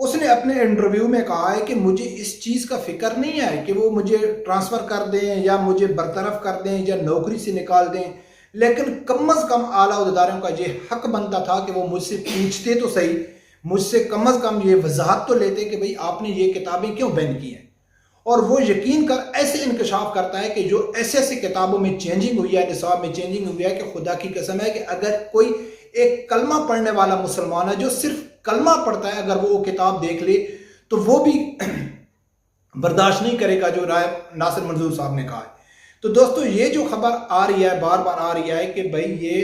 اس نے اپنے انٹرویو میں کہا ہے کہ مجھے اس چیز کا فکر نہیں ہے کہ وہ مجھے ٹرانسفر کر دیں یا مجھے برطرف کر دیں یا نوکری سے نکال دیں، لیکن کم از کم اعلیٰ عہدیداروں کا یہ حق بنتا تھا کہ وہ مجھ سے پوچھتے تو صحیح، مجھ سے کم از کم یہ وضاحت تو لیتے کہ بھئی آپ نے یہ کتابیں کیوں بین کی ہیں۔ اور وہ یقین کر ایسے انکشاف کرتا ہے کہ جو ایسے کتابوں میں چینجنگ ہوئی ہے، نصاب میں چینجنگ ہوئی ہے، کہ خدا کی قسم ہے کہ اگر کوئی ایک کلمہ پڑھنے والا مسلمان ہے جو صرف کلمہ پڑھتا ہے، اگر وہ کتاب دیکھ لے تو وہ بھی برداشت نہیں کرے گا جو رائے ناصر منظور صاحب نے کہا ہے۔ تو دوستو یہ جو خبر آ رہی ہے، بار بار آ رہی ہے کہ بھئی یہ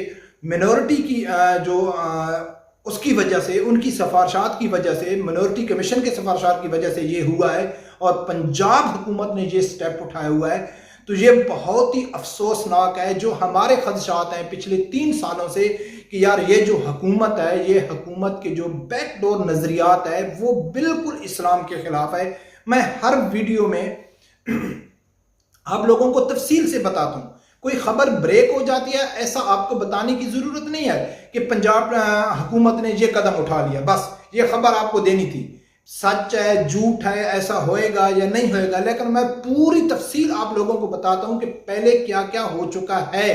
منورٹی کی جو اس کی وجہ سے، ان کی سفارشات کی وجہ سے، منورٹی کمیشن کے سفارشات کی وجہ سے یہ ہوا ہے اور پنجاب حکومت نے یہ سٹیپ اٹھایا ہوا ہے، تو یہ بہت ہی افسوسناک ہے۔ جو ہمارے خدشات ہیں پچھلے 3 سالوں سے کہ یار یہ جو حکومت ہے، یہ حکومت کے جو بیک ڈور نظریات ہے وہ بالکل اسلام کے خلاف ہے۔ میں ہر ویڈیو میں آپ لوگوں کو تفصیل سے بتاتا ہوں، کوئی خبر بریک ہو جاتی ہے ایسا آپ کو بتانے کی ضرورت نہیں ہے کہ پنجاب حکومت نے یہ قدم اٹھا لیا، بس یہ خبر آپ کو دینی تھی۔ سچ ہے، جھوٹ ہے، ایسا ہوئے گا یا نہیں ہوئے گا، لیکن میں پوری تفصیل آپ لوگوں کو بتاتا ہوں کہ پہلے کیا کیا ہو چکا ہے،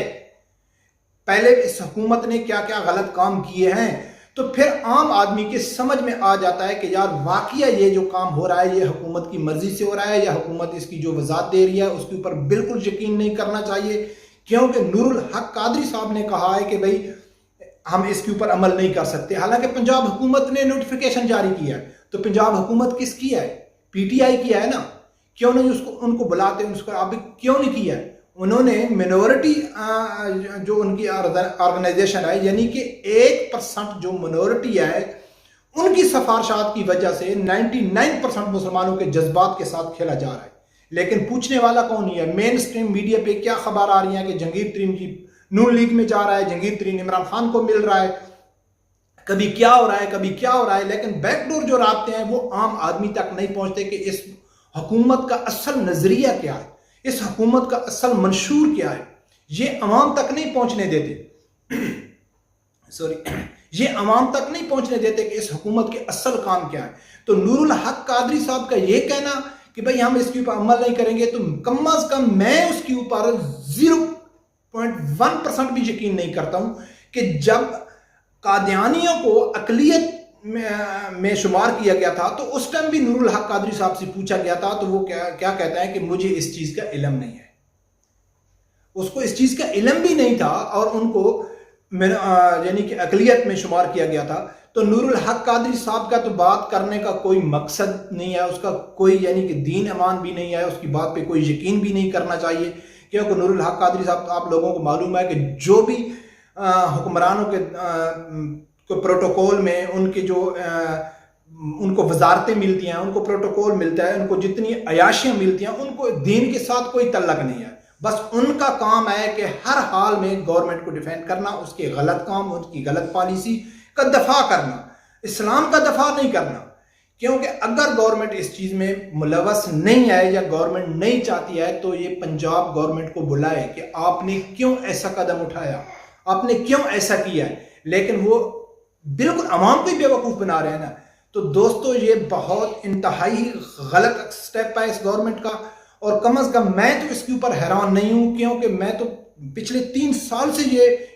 پہلے اس حکومت نے کیا کیا غلط کام کیے ہیں، تو پھر عام آدمی کے سمجھ میں آ جاتا ہے کہ یار واقعہ یہ جو کام ہو رہا ہے یہ حکومت کی مرضی سے ہو رہا ہے، یا حکومت اس کی جو وضاحت دے رہی ہے اس کے اوپر بالکل یقین نہیں کرنا چاہیے، کیونکہ نور الحق قادری صاحب نے کہا ہے کہ بھئی ہم اس کے اوپر عمل نہیں کر سکتے، حالانکہ پنجاب حکومت نے نوٹیفیکیشن جاری کیا ہے۔ تو پنجاب حکومت کس کی ہے؟ پی ٹی آئی کی ہے نا، کیوں نہیں ان کو بلاتے، اس کو ابھی کیوں نہیں کیا ہے؟ انہوں نے منورٹی جو ان کی آرگنائزیشن ہے، یعنی کہ 1% جو منورٹی ہے ان کی سفارشات کی وجہ سے 99% مسلمانوں کے جذبات کے ساتھ کھیلا جا رہا ہے، لیکن پوچھنے والا کون نہیں ہے۔ مین سٹریم میڈیا پہ کیا خبر آ رہی ہے کہ جہانگیر ترین کی نون لیگ میں جا رہا ہے، جہانگیر ترین عمران خان کو مل رہا ہے، کبھی کیا ہو رہا ہے کبھی کیا ہو رہا ہے، لیکن بیک ڈور جو رابطے ہیں وہ عام آدمی تک نہیں پہنچتے کہ اس حکومت کا اصل نظریہ کیا ہے، اس حکومت کا اصل منشور کیا ہے، یہ عوام تک نہیں پہنچنے دیتے یہ عوام تک نہیں پہنچنے دیتے کہ اس حکومت کے اصل کام کیا ہے۔ تو نور الحق قادری صاحب کا یہ کہنا کہ بھئی ہم اس کے اوپر عمل نہیں کریں گے، تو کم از کم میں اس کے اوپر 0.1% بھی یقین نہیں کرتا ہوں کہ جب قادیانیوں کو اقلیت میں شمار کیا گیا تھا تو اس ٹائم بھی نور الحق قادری صاحب سے پوچھا گیا تھا تو وہ کیا کہتا ہے کہ مجھے اس چیز کا علم نہیں ہے، اس کو اس چیز کا علم بھی نہیں تھا اور ان کو یعنی کہ اقلیت میں شمار کیا گیا تھا۔ تو نور الحق قادری صاحب کا تو بات کرنے کا کوئی مقصد نہیں ہے، اس کا کوئی یعنی کہ دین ایمان بھی نہیں ہے، اس کی بات پہ کوئی یقین بھی نہیں کرنا چاہیے، کیونکہ نور الحق قادری صاحب آپ لوگوں کو معلوم ہے کہ جو بھی حکمرانوں کے پروٹوکول میں ان کے جو ان کو وزارتیں ملتی ہیں، ان کو پروٹوکول ملتا ہے، ان کو جتنی عیاشیاں ملتی ہیں، ان کو دین کے ساتھ کوئی تعلق نہیں ہے، بس ان کا کام ہے کہ ہر حال میں گورنمنٹ کو ڈیفینڈ کرنا، اس کے غلط کام، اس کی غلط پالیسی کا دفاع کرنا، اسلام کا دفاع نہیں کرنا، کیونکہ اگر گورنمنٹ اس چیز میں ملوث نہیں ہے یا گورنمنٹ نہیں چاہتی ہے تو یہ پنجاب گورنمنٹ کو بلائے کہ آپ نے کیوں ایسا قدم اٹھایا، آپ نے کیوں ایسا کیا ہے، لیکن وہ بالکل عوام کو ہی بیوقوف بنا رہے ہیں نا۔ تو دوستو یہ بہت انتہائی غلط سٹیپ ہے اس گورنمنٹ کا، اور کم از کم میں تو اس کے اوپر حیران نہیں ہوں، کیونکہ میں تو پچھلے 3 سال سے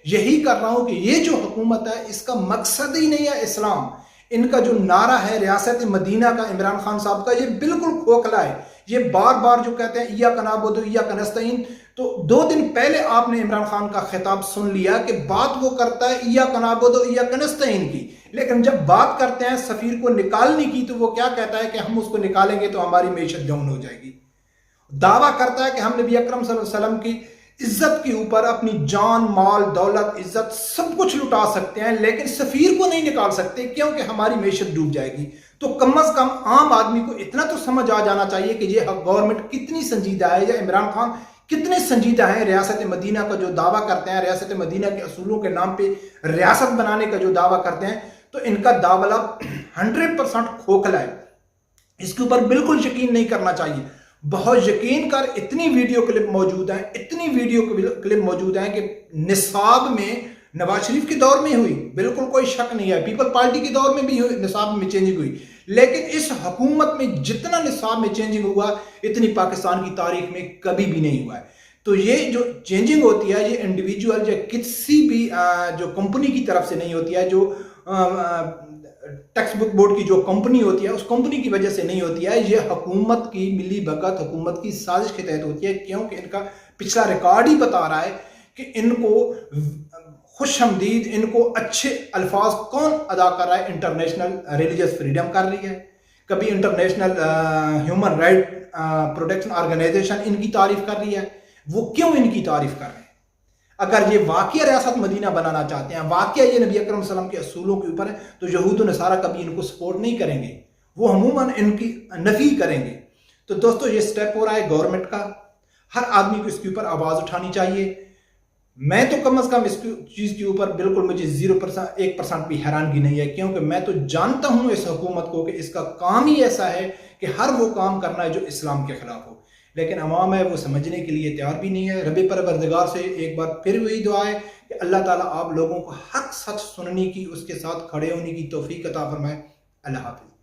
یہی کر رہا ہوں کہ یہ جو حکومت ہے اس کا مقصد ہی نہیں ہے اسلام، ان کا جو نعرہ ہے ریاست مدینہ کا عمران خان صاحب کا، یہ بالکل کھوکھلا ہے، یہ بار بار جو کہتے ہیں ایاک نعبد و ایاک نستعین، تو 2 دن پہلے آپ نے عمران خان کا خطاب سن لیا کہ بات وہ کرتا ہے ایاک نعبد و ایاک نستعین کی، لیکن جب بات کرتے ہیں سفیر کو نکالنے کی تو وہ کیا کہتا ہے کہ ہم اس کو نکالیں گے تو ہماری معیشت ڈاؤن ہو جائے گی، دعویٰ کرتا ہے کہ ہم نبی اکرم صلی اللہ علیہ وسلم کی عزت کے اوپر اپنی جان، مال، دولت، عزت سب کچھ لٹا سکتے ہیں، لیکن سفیر کو نہیں نکال سکتے کیونکہ ہماری معیشت ڈوب جائے گی۔ تو کم از کم عام آدمی کو اتنا تو سمجھ آ جانا چاہیے کہ یہ گورنمنٹ کتنی سنجیدہ ہے، یا عمران خان کتنے سنجیدہ ہیں ریاست مدینہ کا جو دعویٰ کرتے ہیں، ریاست مدینہ کے اصولوں کے نام پہ ریاست بنانے کا جو دعویٰ کرتے ہیں، تو ان کا دعویٰ 100% کھوکھلا ہے، اس کے اوپر بالکل یقین نہیں کرنا چاہیے۔ بہت یقین کر اتنی ویڈیو کلپ موجود ہیں، اتنی ویڈیو کلپ موجود ہیں کہ نصاب میں نواز شریف کے دور میں ہوئی، بالکل کوئی شک نہیں ہے، پیپل پارٹی کے دور میں بھی نصاب میں چینجنگ ہوئی، لیکن اس حکومت میں جتنا نصاب میں چینجنگ ہوا اتنی پاکستان کی تاریخ میں کبھی بھی نہیں ہوا ہے. تو یہ جو چینجنگ ہوتی ہے یہ انڈیویجول یا کسی بھی جو کمپنی کی طرف سے نہیں ہوتی ہے, جو ٹیکسٹ بک بورڈ کی جو کمپنی ہوتی ہے اس کمپنی کی وجہ سے نہیں ہوتی ہے, یہ حکومت کی ملی بھگت, حکومت کی سازش کے تحت ہوتی ہے, کیونکہ ان کا پچھلا ریکارڈ ہی بتا رہا ہے کہ ان کو خوش آمدید, ان کو اچھے الفاظ کون ادا کر رہا ہے؟ انٹرنیشنل ریلیجس فریڈم کر رہی ہے, کبھی international human right protection organization ان کی تعریف کر رہی ہے. وہ کیوں ان کی تعریف کر رہے ہیں؟ اگر یہ واقعہ ریاست مدینہ بنانا چاہتے ہیں, واقعہ یہ نبی اکرم صلی اللہ علیہ وسلم کے اصولوں کے اوپر ہے, تو یہود و نصارہ کبھی ان کو سپورٹ نہیں کریں گے, وہ عموماً ان کی نفی کریں گے. تو دوستو یہ سٹیپ ہو رہا ہے گورنمنٹ کا, ہر آدمی کو اس کے اوپر آواز اٹھانی چاہیے. میں تو کم از کم اس چیز کے اوپر بالکل مجھے 1% بھی حیرانگی نہیں ہے, کیونکہ میں تو جانتا ہوں اس حکومت کو کہ اس کا کام ہی ایسا ہے کہ ہر وہ کام کرنا ہے جو اسلام کے خلاف ہو, لیکن عوام ہے وہ سمجھنے کے لیے تیار بھی نہیں ہے. رب پروردگار سے ایک بار پھر وہی دعا ہے کہ اللہ تعالیٰ آپ لوگوں کو حق سچ سننے کی, اس کے ساتھ کھڑے ہونے کی توفیق عطا فرمائے. اللہ حافظ.